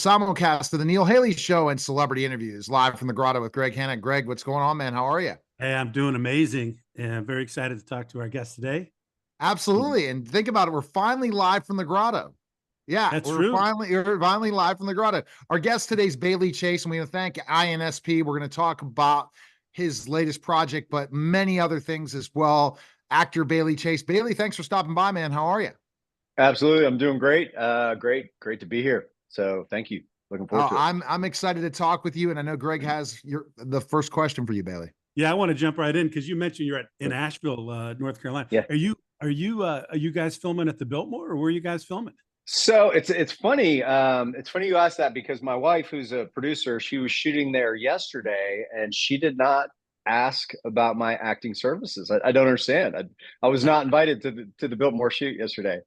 simulcast of the Neil Haley Show and celebrity interviews live from the Grotto with Greg Hanna. Greg, what's going on, man? How are you? Hey, I'm doing amazing, and I'm very excited to talk to our guest today. Absolutely. And think about it. We're finally live from the Grotto. Yeah, That's we're true. finally live from the Grotto. Our guest today is Bailey Chase, and we want to thank INSP. We're going to talk about his latest project, but many other things as well. Actor Bailey Chase. Bailey, thanks for stopping by, man. How are you? Absolutely. I'm doing great. Great to be here. So thank you. Looking forward to it. I'm excited to talk with you, and I know Greg has the first question for you, Bailey. Yeah, I want to jump right in because you mentioned you're in Asheville, North Carolina. Yeah. Are you guys filming at the Biltmore, or where are you guys filming? So it's funny. It's funny you asked that because my wife, who's a producer, she was shooting there yesterday, and she did not ask about my acting services. I don't understand. I was not invited to the Biltmore shoot yesterday.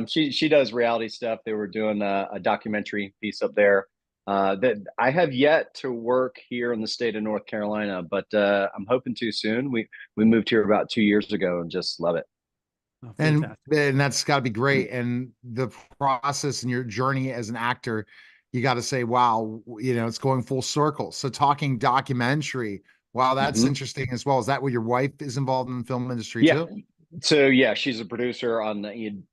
She does reality stuff. They were doing a documentary piece up there. That I have yet to work here in the state of North Carolina, but I'm hoping to soon. We moved here about 2 years ago and just love it. Oh, and fantastic. and that's got to be great. And the process and your journey as an actor, you got to say, wow, it's going full circle. So talking documentary, wow, that's Mhm. interesting as well. Is that what your wife is involved in the film industry Yeah. too? So yeah, she's a producer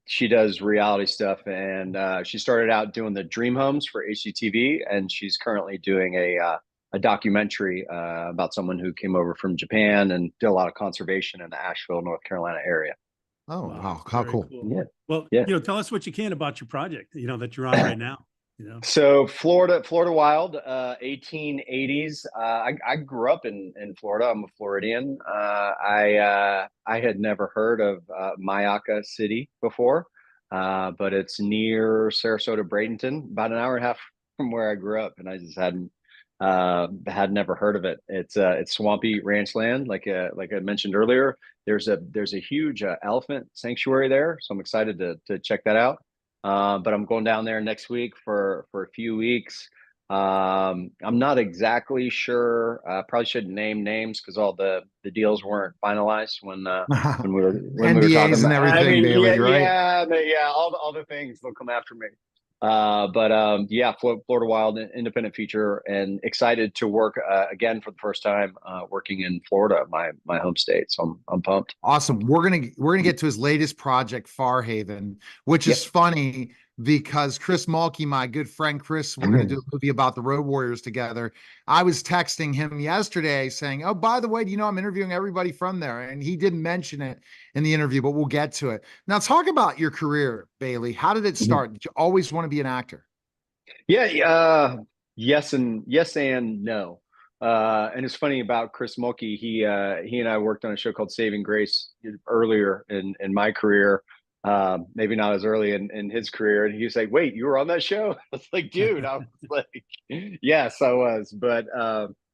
she does reality stuff, and she started out doing the dream homes for HGTV, and she's currently doing a documentary about someone who came over from Japan and did a lot of conservation in the Asheville, North Carolina area. Oh, Wow, wow, how very cool. cool. Yeah. Well, Yeah. tell us what you can about your project, that you're on right now. So Florida Wild, 1880s. I grew up in Florida. I'm a Floridian. I had never heard of Mayaca City before, but it's near Sarasota, Bradenton, about an hour and a half from where I grew up, and I just had never heard of it. It's swampy ranch land, like I mentioned earlier. There's a huge elephant sanctuary there, so I'm excited to check that out. But I'm going down there next week for a few weeks. I'm not exactly sure. Probably shouldn't name names because all the deals weren't finalized when we were talking NDAs and about. I everything, mean, Bailey, right? yeah, all the things they'll come after me. But yeah, Florida Wild independent feature, and excited to work again for the first time working in Florida, my home state. So I'm pumped. Awesome. We're gonna get to his latest project, Farhaven, which is Yep. funny because Chris Mulkey, my good friend Chris, we're gonna do a movie about the Road Warriors together. I was texting him yesterday saying, "Oh, by the way, do you know I'm interviewing everybody from there?" And he didn't mention it in the interview, but we'll get to it. Now, talk about your career, Bailey. How did it start? Did you always want to be an actor? Yeah, yes and no. And it's funny about Chris Mulkey. He and I worked on a show called Saving Grace earlier in my career. Maybe not as early in his career. And he was like, "Wait, you were on that show?" I was like, "Dude," I was like, "Yes, I was." But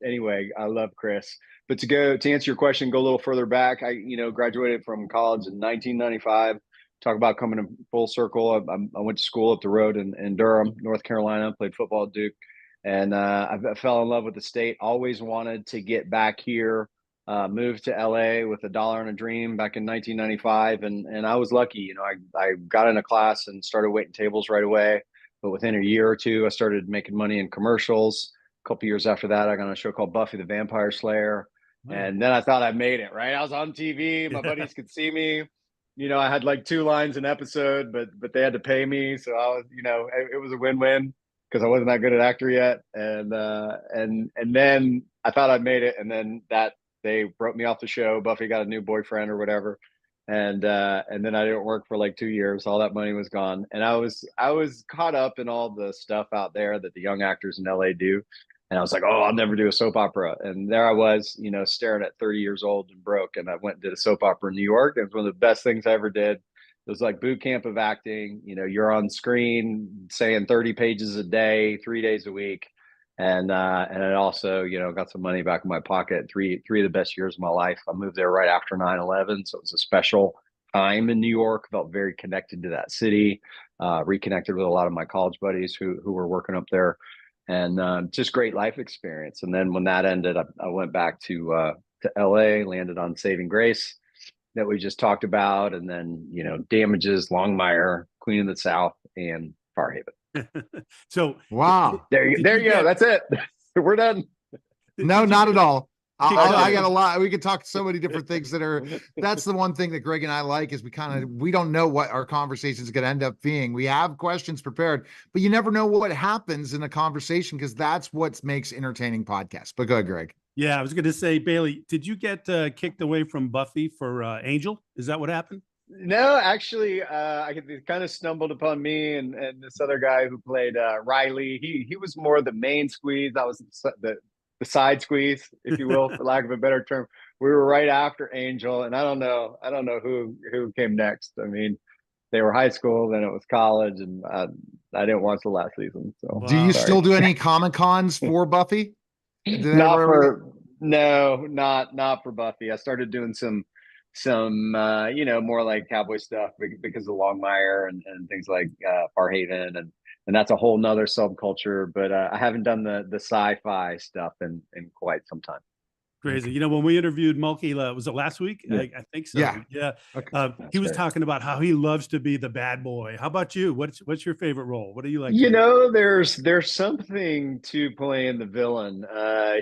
anyway, I love Chris. But to answer your question, go a little further back. I graduated from college in 1995. Talk about coming in full circle. I went to school up the road in Durham, North Carolina, played football at Duke, and I fell in love with the state. Always wanted to get back here. Moved to LA with $1 and a dream back in 1995, and I was lucky. I got in a class and started waiting tables right away. But within a year or two, I started making money in commercials. A couple years after that, I got on a show called Buffy the Vampire Slayer. Wow. And then I thought I made it, right? I was on TV. My Yeah. buddies could see me. I had like 2 lines an episode, but they had to pay me, so I was, it was a win-win because I wasn't that good at actor yet, and then I thought I'd made it, and then that they wrote me off the show. Buffy got a new boyfriend or whatever, and then I didn't work for like 2 years. All that money was gone, and I was caught up in all the stuff out there that the young actors in LA do. And I was like, oh, I'll never do a soap opera. And there I was, staring at 30 years old and broke. And I went and did a soap opera in New York. It was one of the best things I ever did. It was like boot camp of acting. You're on screen saying 30 pages a day, 3 days a week. And it also, got some money back in my pocket. Three of the best years of my life. I moved there right after 9/11. So it was a special time in New York. Felt very connected to that city. Reconnected with a lot of my college buddies who were working up there, and just great life experience. And then when that ended, I went back to LA, landed on Saving Grace that we just talked about, and then Damages, Longmire, Queen of the South, and Farhaven. So Wow. There you go. That's it. We're done. No, not at all. kicked I off? got a lot. We could talk so many different things that are, that's the one thing that Greg and I like is we don't know what our conversation is going to end up being. We have questions prepared, but you never know what happens in a conversation because that's what makes entertaining podcasts. But go ahead, Greg. Yeah, I was going to say, Bailey, did you get kicked away from Buffy for Angel? Is that what happened? No, actually, they kind of stumbled upon me and this other guy who played Riley. He was more the main squeeze. I was the side squeeze, if you will, for lack of a better term. We were right after Angel, and I don't know who came next. I mean, they were high school, then it was college, and I didn't watch the last season. So Do you sorry. still do any Comic Cons for Buffy? Not for Buffy. I started doing some more like cowboy stuff because of Longmire and things like Farhaven and that's a whole nother subculture. But I haven't done the sci-fi stuff in quite some time. Crazy. You know, when we interviewed Mulkey, was it last week? Yeah. I think so. Yeah. Yeah. Okay. He was talking about how he loves to be the bad boy. How about you? What's your favorite role? What do you like? You know, there's something to playing the villain.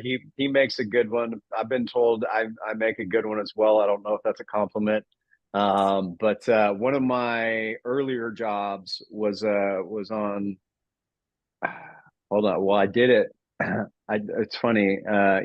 He makes a good one. I've been told I make a good one as well. I don't know if that's a compliment. But one of my earlier jobs was on. Hold on. Well, I did it. It's funny.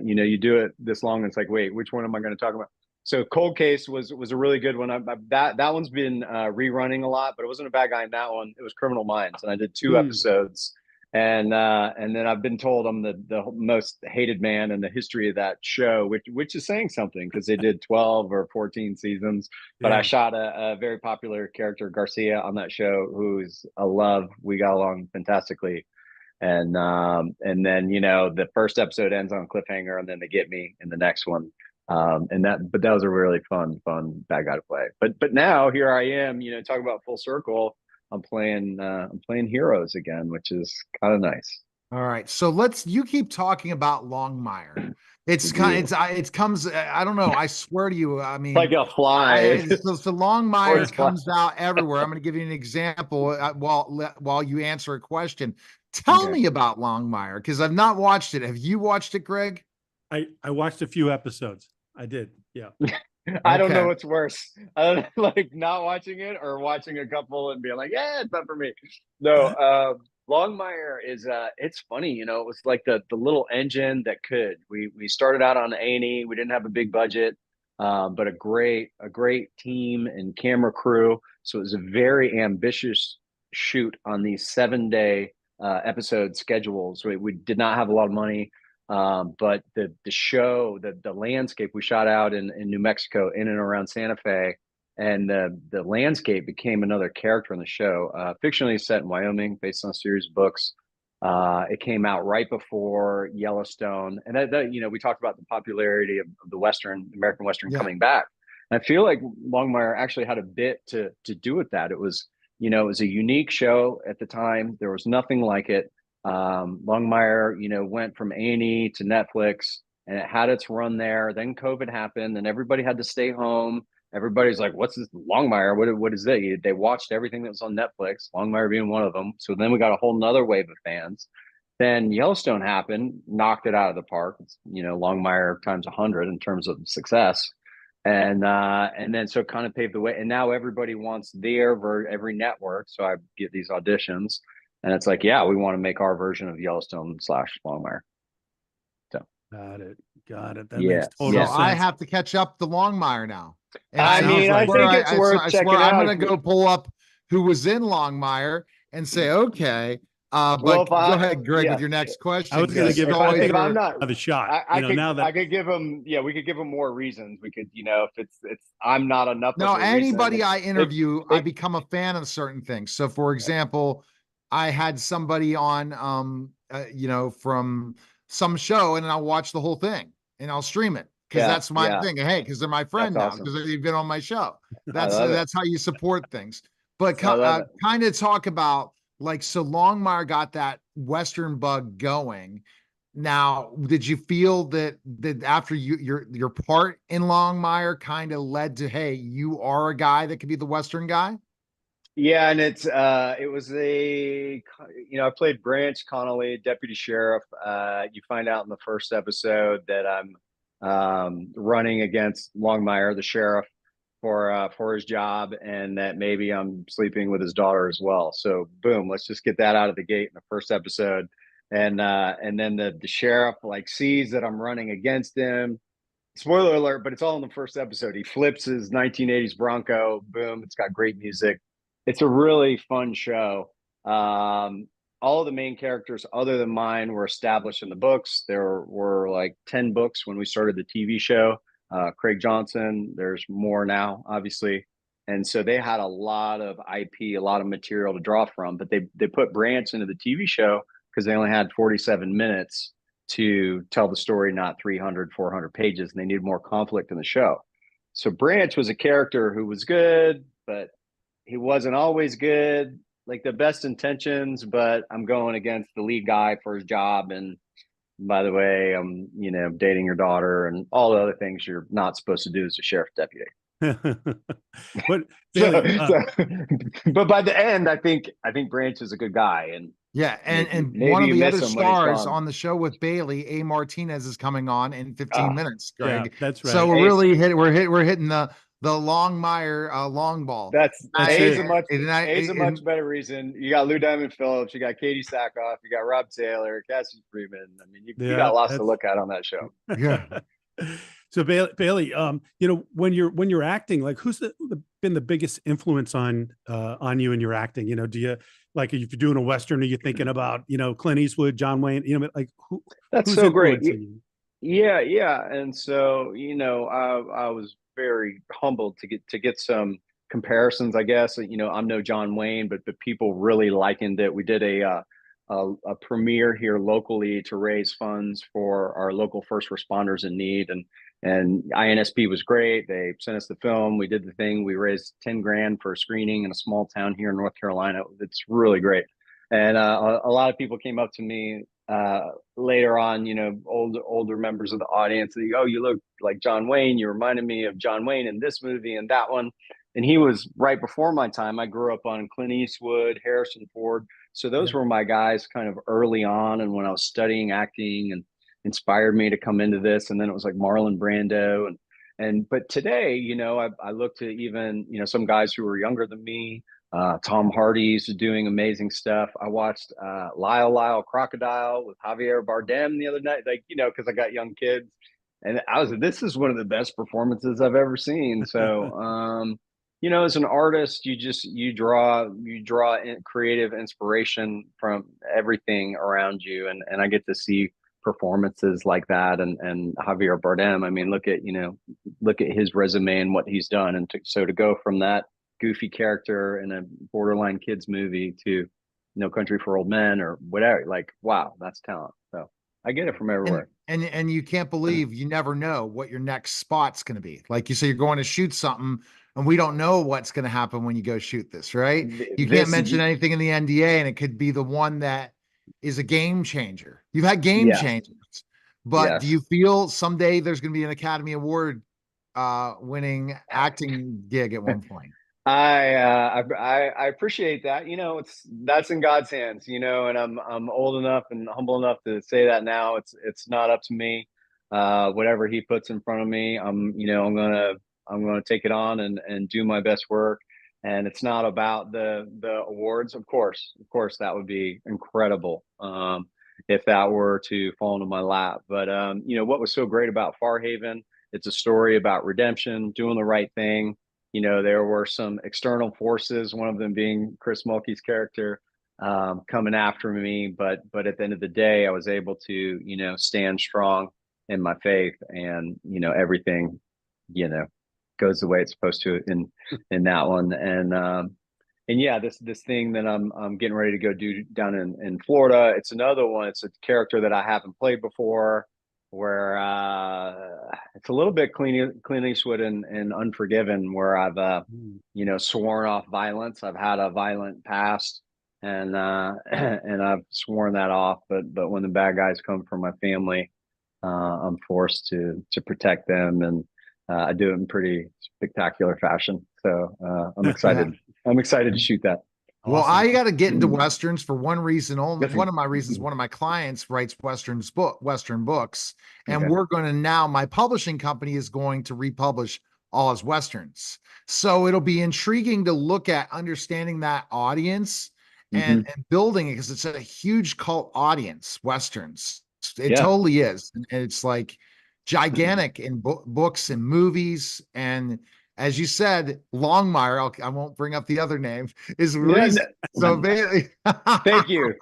You do it this long, and it's like, wait, which one am I going to talk about? So Cold Case was a really good one. That one's been rerunning a lot, but it wasn't a bad guy in that one. It was Criminal Minds, and I did 2 episodes. And then I've been told I'm the most hated man in the history of that show, which is saying something because they did 12 or 14 seasons. But I shot a very popular character, Garcia, on that show, who's a love. We got along fantastically. And then the first episode ends on a cliffhanger, and then they get me in the next one. But that was a really fun bad guy to play. But now here I am, talk about full circle. I'm playing heroes again, which is kind of nice. All right. So you keep talking about Longmire. It comes, I don't know. I swear to you. I mean, like a fly. So Longmire comes out everywhere. I'm going to give you an example while you answer a question. Tell me about Longmire because I've not watched it. Have you watched it, Greg? I watched a few episodes. I did. Yeah. I don't know what's worse. Like not watching it or watching a couple and being like, yeah, it's not for me. No, Longmire is it's funny, it was like the little engine that could. We started out on A&E. We didn't have a big budget, but a great team and camera crew. So it was a very ambitious shoot on these 7-day episode schedules. We did not have a lot of money. But the show, the landscape, we shot out in New Mexico, in and around Santa Fe, and the landscape became another character in the show. Fictionally set in Wyoming, based on a series of books. It came out right before Yellowstone, and that we talked about the popularity of the American Western coming back. And I feel like Longmire actually had a bit to do with that. It was a unique show at the time. There was nothing like it. Longmire, went from A&E to Netflix, and it had its run there. Then COVID happened, and everybody had to stay home. Everybody's like, "What's this Longmire? What is it?" They watched everything that was on Netflix, Longmire being one of them. So then we got a whole nother wave of fans. Then Yellowstone happened, knocked it out of the park. It's, Longmire times 100 in terms of success. And then so it kind of paved the way. And now everybody wants every network. So I get these auditions. And it's like, yeah, we want to make our version of Yellowstone / Longmire. So got it. That makes total sense. So I have to catch up to Longmire now. I think it's worth checking out. I'm going to go pull up who was in Longmire and say, okay. But go ahead, Greg, with your next question. I was going to give. I think I'm not have a shot. I could give him. Yeah, we could give him more reasons. We could, if it's. I'm not enough. No, anybody I interview, I become a fan of certain things. So, for example, I had somebody on, from some show, and I'll watch the whole thing and I'll stream it because that's my thing. Hey, because they're my friend now because they've been on my show. That's how you support things. But kind of talk about so Longmire got that Western bug going. Now, did you feel that after your part in Longmire kind of led to, hey, you are a guy that could be the Western guy? Yeah, and it was I played Branch Connolly, deputy sheriff. You find out in the first episode that I'm running against Longmire, the sheriff, for his job, and that maybe I'm sleeping with his daughter as well. So boom, let's just get that out of the gate in the first episode. And then the sheriff like sees that I'm running against him. Spoiler alert, but it's all in the first episode. He flips his 1980s Bronco. Boom, it's got great music. It's a really fun show. All of the main characters, other than mine, were established in the books. There were like 10 books when we started the TV show. Craig Johnson, there's more now, obviously. And so they had a lot of IP, a lot of material to draw from, but they put Branch into the TV show because they only had 47 minutes to tell the story, not 300, 400 pages, and they needed more conflict in the show. So Branch was a character who was good, but he wasn't always good, like the best intentions, but I'm going against the lead guy for his job. And by the way, I'm, dating your daughter and all the other things you're not supposed to do as a sheriff's deputy. But Bailey, but by the end, I think Branch is a good guy, and yeah, and maybe one of you the miss other him when he's stars gone. on the show with Bailey, A. Martinez, is coming on in 15 minutes, yeah, Greg. that's right. So we're hitting the Longmire long ball. That's it. A much better reason. You got Lou Diamond Phillips, you got Katie Sackhoff, you got Rob Taylor, Cassie Freeman. I mean, you got lots to look at on that show. Yeah. So Bailey, when you're acting, like who's been the biggest influence on you in your acting? Do you, like, if you're doing a Western, are you thinking about, Clint Eastwood, John Wayne, like That's so great. Yeah. And so, I was very humbled to get some comparisons, I guess. I'm no John Wayne, but people really likened it. We did a premiere here locally to raise funds for our local first responders in need, and INSP was great. They sent us the film. We did the thing. We raised 10 grand for a screening in a small town here in North Carolina. It's really great. And a lot of people came up to me later on, older members of the audience. They go, "Oh, you look like John Wayne. You reminded me of John Wayne in this movie and that one." And he was right before my time. I grew up on Clint Eastwood, Harrison Ford. So those were my guys kind of early on. And when I was studying acting, and inspired me to come into this. And then it was like Marlon Brando. But today, I look to even, some guys who were younger than me. Tom Hardy's doing amazing stuff. I watched Lyle Crocodile with Javier Bardem the other night, because I got young kids. And this is one of the best performances I've ever seen. So, as an artist, you draw creative inspiration from everything around you. And I get to see performances like that. And Javier Bardem, I mean, look at his resume and what he's done. And so to go from that goofy character in a borderline kids movie to No Country for Old Men or whatever, like, wow, that's talent. So I get it from everywhere. And you can't believe, you never know what your next spot's going to be. Like you say, you're going to shoot something, and we don't know what's going to happen when you go shoot this, right? You can't mention anything in the NDA, and it could be the one that is a game changer. You've had game changers, but do you feel someday there's going to be an Academy Award winning acting gig at one point? I appreciate that. That's in God's hands, and I'm old enough and humble enough to say that now. It's not up to me. Whatever he puts in front of me, I'm gonna take it on and do my best work. And it's not about the awards. Of course, that would be incredible if that were to fall into my lap. But what was so great about Farhaven? It's a story about redemption, doing the right thing. There were some external forces, one of them being Chris Mulkey's character, coming after me. But at the end of the day, I was able to, stand strong in my faith, and, everything, goes the way it's supposed to in that one. And yeah, this thing that I'm getting ready to go do down in Florida, it's another one. It's a character that I haven't played before, where it's a little bit Clint Eastwood and Unforgiven, where I've sworn off violence. I've had a violent past, and I've sworn that off. But when the bad guys come for my family, I'm forced to protect them, and I do it in pretty spectacular fashion. So I'm excited. I'm excited to shoot that. Well, Awesome. I got to get into Westerns for one reason only. Good. One of my reasons, one of my clients writes Western books. And Okay. we're going to now, my publishing company is going to republish all his Westerns. So it'll be intriguing to look at understanding that audience and building it, because it's a huge cult audience, Westerns. It Yeah. totally is. And it's like gigantic in books and movies. And as you said, Longmire, I won't bring up the other name, is released. So thank you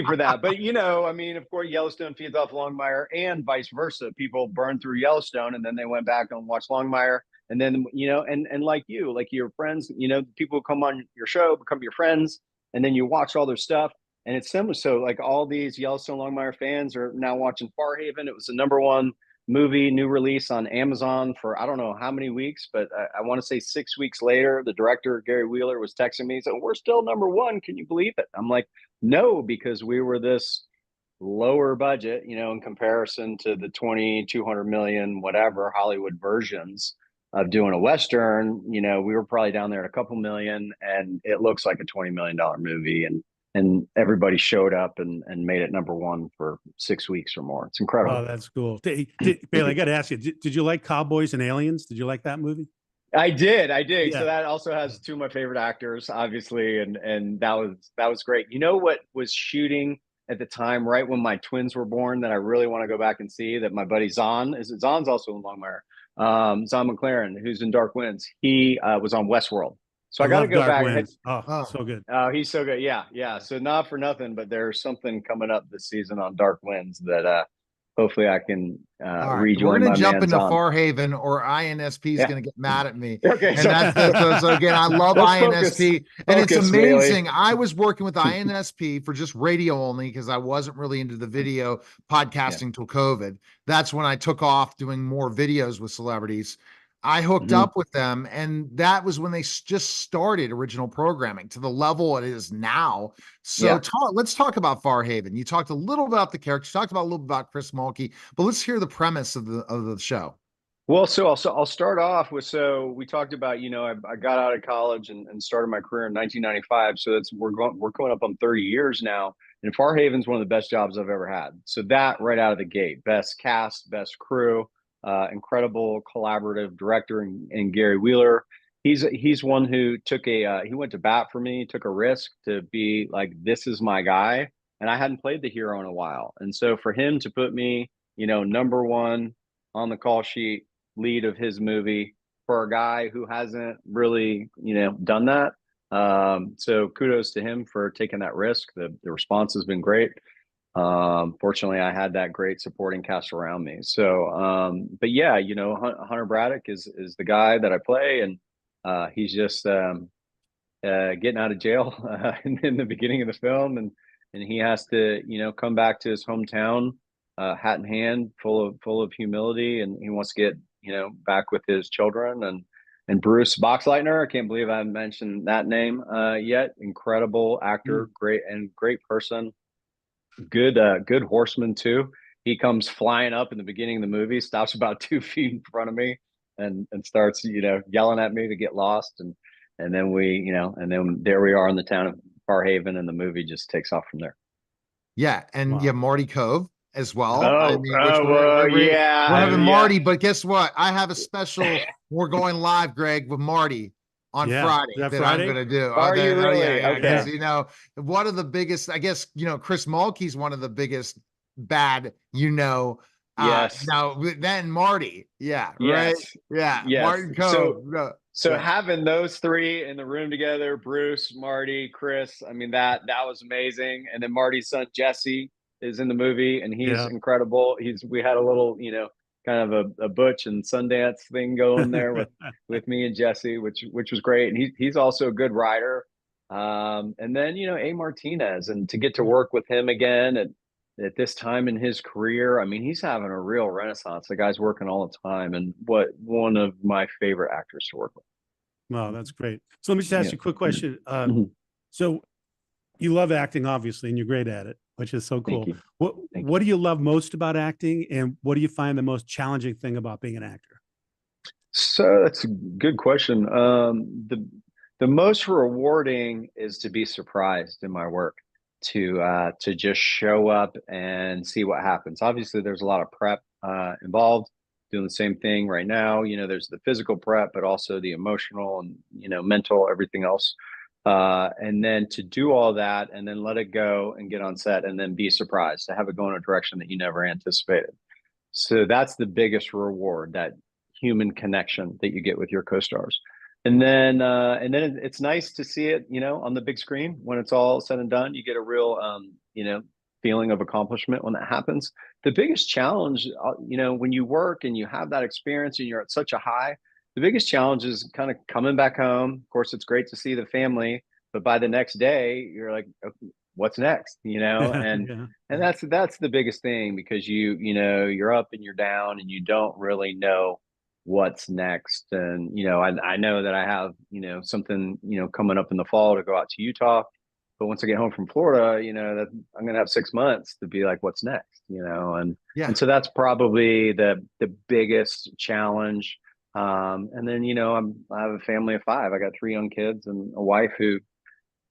for that. But I mean, of course, Yellowstone feeds off Longmire, and vice versa. People burn through Yellowstone, and then they went back and watched Longmire, and then and like your friends, people who come on your show become your friends, and then you watch all their stuff, and it's similar. So like all these Yellowstone Longmire fans are now watching Farhaven. It was the #1 movie, new release on Amazon for I don't know how many weeks, but I want to say 6 weeks later, the director, Gary Wheeler, was texting me, so we're still #1. Can you believe it? I'm like, no, because we were this lower budget, in comparison to the 200 million, whatever, Hollywood versions of doing a Western. We were probably down there at a couple million, and it looks like a $20 million movie. And everybody showed up and made it #1 for 6 weeks or more. It's incredible. Oh, that's cool. Bailey, I got to ask you, did you like Cowboys and Aliens? Did you like that movie? I did. Yeah. So that also has two of my favorite actors, obviously, and that was great. You know what was shooting at the time, right when my twins were born, that I really want to go back and see, that my buddy Zahn's also in Longmire. Zahn McLaren, who's in Dark Winds, he was on Westworld. So I got to go Dark back. Winds. So good. Oh, he's so good. Yeah. So not for nothing, but there's something coming up this season on Dark Winds that hopefully I can rejoin. We're going to jump into on. Farhaven, or INSP is going to get mad at me. Okay. And so again, I love INSP. And it's amazing. Bailey. I was working with INSP for just radio only, because I wasn't really into the video podcasting till COVID. That's when I took off doing more videos with celebrities. I hooked up with them, and that was when they just started original programming to the level it is now. So let's talk about Farhaven. You talked a little about the characters, talked about a little bit about Chris Mulkey, but let's hear the premise of the show. Well, so I'll start off with, so we talked about, I got out of college and started my career in 1995. So we're going up on 30 years now. And Farhaven's one of the best jobs I've ever had. So that right out of the gate, best cast, best crew. Incredible collaborative director in Gary Wheeler. He's one who he went to bat for me, took a risk to be like, this is my guy. And I hadn't played the hero in a while. And so for him to put me, #1 on the call sheet, lead of his movie, for a guy who hasn't really, done that. So kudos to him for taking that risk. The response has been great. Fortunately, I had that great supporting cast around me. So, but yeah, Hunter Braddock is the guy that I play, and he's just getting out of jail in the beginning of the film, and he has to, come back to his hometown, hat in hand, full of humility, and he wants to get, back with his children. And Bruce Boxleitner, I can't believe I haven't mentioned that name yet. Incredible actor, great person. Good horseman too. He comes flying up in the beginning of the movie, stops about 2 feet in front of me, and starts yelling at me to get lost, and then then there we are in the town of Farhaven, and the movie just takes off from there. Yeah, and Wow. Marty Cove as well. We're having Marty, but guess what? I have a special. We're going live, Greg, with Marty on Friday that I'm going to do. Are you really? Yeah, because, one of the biggest, I guess, Chris Mulkey's one of the biggest bad, yes. Now then Marty. Yeah. Yes. Right. Yeah. Yes. Martin Cove. So having those three in the room together, Bruce, Marty, Chris, I mean, that was amazing. And then Marty's son, Jesse, is in the movie, and he's incredible. We had a little, kind of a Butch and Sundance thing going there with me and Jesse, which was great. And he's also a good writer. And then, A. Martinez, and to get to work with him again at this time in his career, I mean, he's having a real renaissance. The guy's working all the time, and one of my favorite actors to work with. Wow, that's great. So let me just ask you a quick question. So you love acting, obviously, and you're great at it, which is so cool. What do you love most about acting, and what do you find the most challenging thing about being an actor? So that's a good question. The most rewarding is to be surprised in my work, to just show up and see what happens. Obviously, there's a lot of prep involved. Doing the same thing right now. There's the physical prep, but also the emotional and mental, everything else. And then to do all that and then let it go and get on set and then be surprised to have it go in a direction that you never anticipated. So that's the biggest reward, that human connection that you get with your co-stars. And then it's nice to see it, on the big screen when it's all said and done. You get a real, feeling of accomplishment when that happens. The biggest challenge, when you work and you have that experience and you're at such a high, the biggest challenge is kind of coming back home. Of course, it's great to see the family, but by the next day, you're like, okay, what's next? And Yeah. and that's the biggest thing, because you're up and you're down and you don't really know what's next. And I know that I have something coming up in the fall to go out to Utah, but once I get home from Florida, that I'm gonna have 6 months to be like, what's next? Yeah. And so that's probably the biggest challenge. And then I have a family of 5. I got 3 young kids and a wife who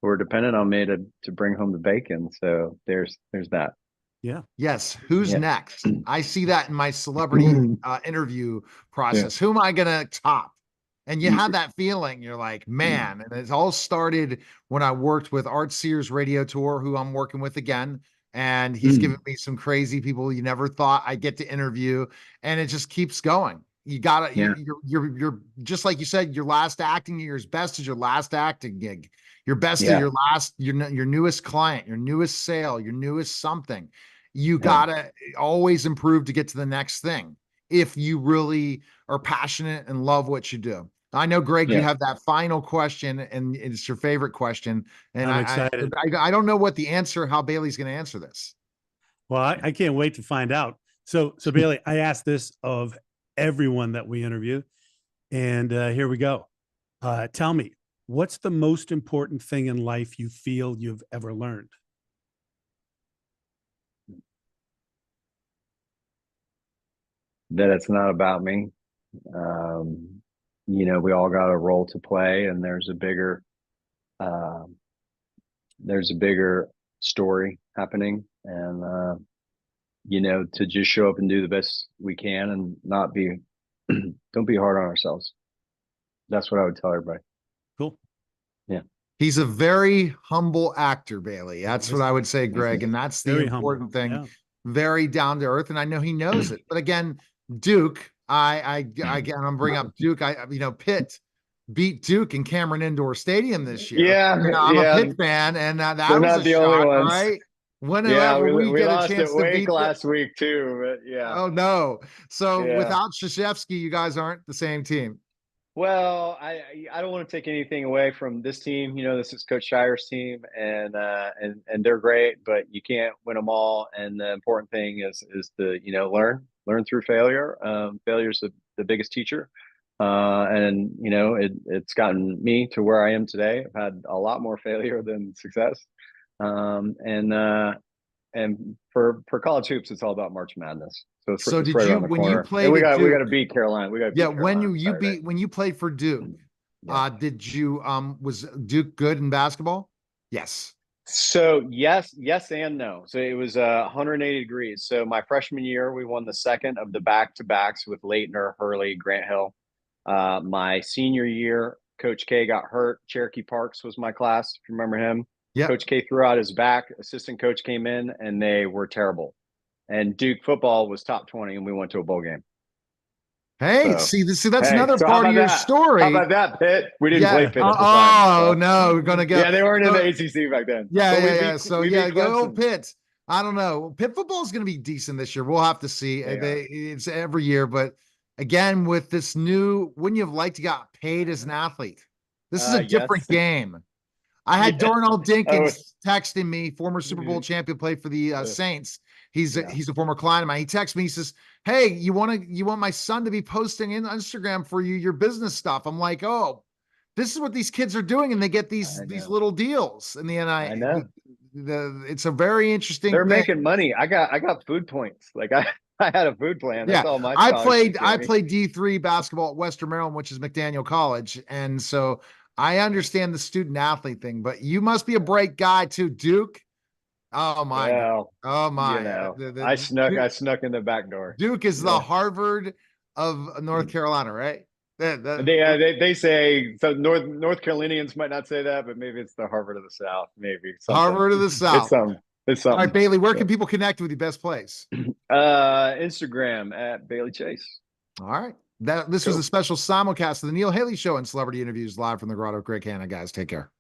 are dependent on me to bring home the bacon. So there's that. Yeah. Yes. Who's Yeah. next? I see that in my celebrity interview process. Who am I going to top? And you have that feeling. You're like, man. And it all started when I worked with Art Sears Radio Tour, who I'm working with again. And he's given me some crazy people you never thought I'd get to interview. And it just keeps going. You gotta, Yeah. you're just like you said, your last acting year is best as your last acting gig. Your best Yeah. is your newest client, your newest sale, your newest something. You gotta always improve to get to the next thing if you really are passionate and love what you do. I know, Greg, you have that final question, and it's your favorite question. And I'm excited. I don't know what the answer, how Bailey's going to answer this. Well, I can't wait to find out. So Bailey, I asked this of everyone that we interview, and here we go. Tell me, what's the most important thing in life you feel you've ever learned? That it's not about me. We all got a role to play, and there's a bigger story happening. And to just show up and do the best we can and not be don't be hard on ourselves. That's what I would tell everybody. Cool. Yeah. He's a very humble actor, Bailey. That's what I would say, Greg. And that's the Very important humble. thing. Yeah. Very down to earth. And I know he knows it. But again, Duke, I'm bringing up Duke. Pitt beat Duke in Cameron Indoor Stadium this year. Yeah. I'm a Pitt fan, and that They're was not a the shock, only ones. right? Whenever we get lost a chance at to Wake beat last week too, but yeah. Oh no. So without Krzyzewski, you guys aren't the same team. Well, I don't want to take anything away from this team. This is Coach Shire's team, and they're great, but you can't win them all. And the important thing is to learn through failure. Failure is the biggest teacher, and it's gotten me to where I am today. I've had a lot more failure than success, and for college hoops, it's all about March Madness. So did right you, around the when corner. you played, we got to beat Carolina. We got to beat Carolina. When you played for Duke, did you was Duke good in basketball? Yes. So yes and no. So it was 180 degrees. So my freshman year, we won the second of the back-to-backs with Leitner, Hurley, Grant Hill. My senior year, Coach K got hurt. Cherokee Parks was my class, if you remember him. Yeah. Coach K threw out his back. Assistant coach came in, and they were terrible. And Duke football was top 20, and we went to a bowl game. Hey, see, that's another part of your story. How about that, Pitt? We didn't play Pitt at the time. Oh, no, we're going to go. Yeah, they weren't in the ACC back then. Go Pitt. I don't know. Pitt football is going to be decent this year. We'll have to see. It's every year. But again, with this new, wouldn't you have liked to got paid as an athlete? This is a different game. I had Darnell Dinkins texting me, former Super Bowl champion, played for the Saints. He's a former client of mine. He texts me. He says, "Hey, you want my son to be posting in Instagram for your business stuff?" I'm like, "Oh, this is what these kids are doing, and they get these little deals in the NIL." I know. It's a very interesting. They're making money. I got food points. Like I had a food plan. That's all my. I played D3 basketball at Western Maryland, which is McDaniel College, and so I understand the student athlete thing, but you must be a bright guy too, Duke. Oh my God. Well, Oh you my. know, The I snuck in the back door. Duke is the Yeah. Harvard of North Carolina, right? They say so. North Carolinians might not say that, but maybe it's the Harvard of the South. Maybe something. Harvard of the It's South. some. It's All right, something. Bailey, where can people connect with you? Best place. Instagram at Bailey Chase. All right. This was Cool. a special simulcast of the Neil Haley Show and celebrity interviews live from the Grotto. Greg Hanna, guys. Take care.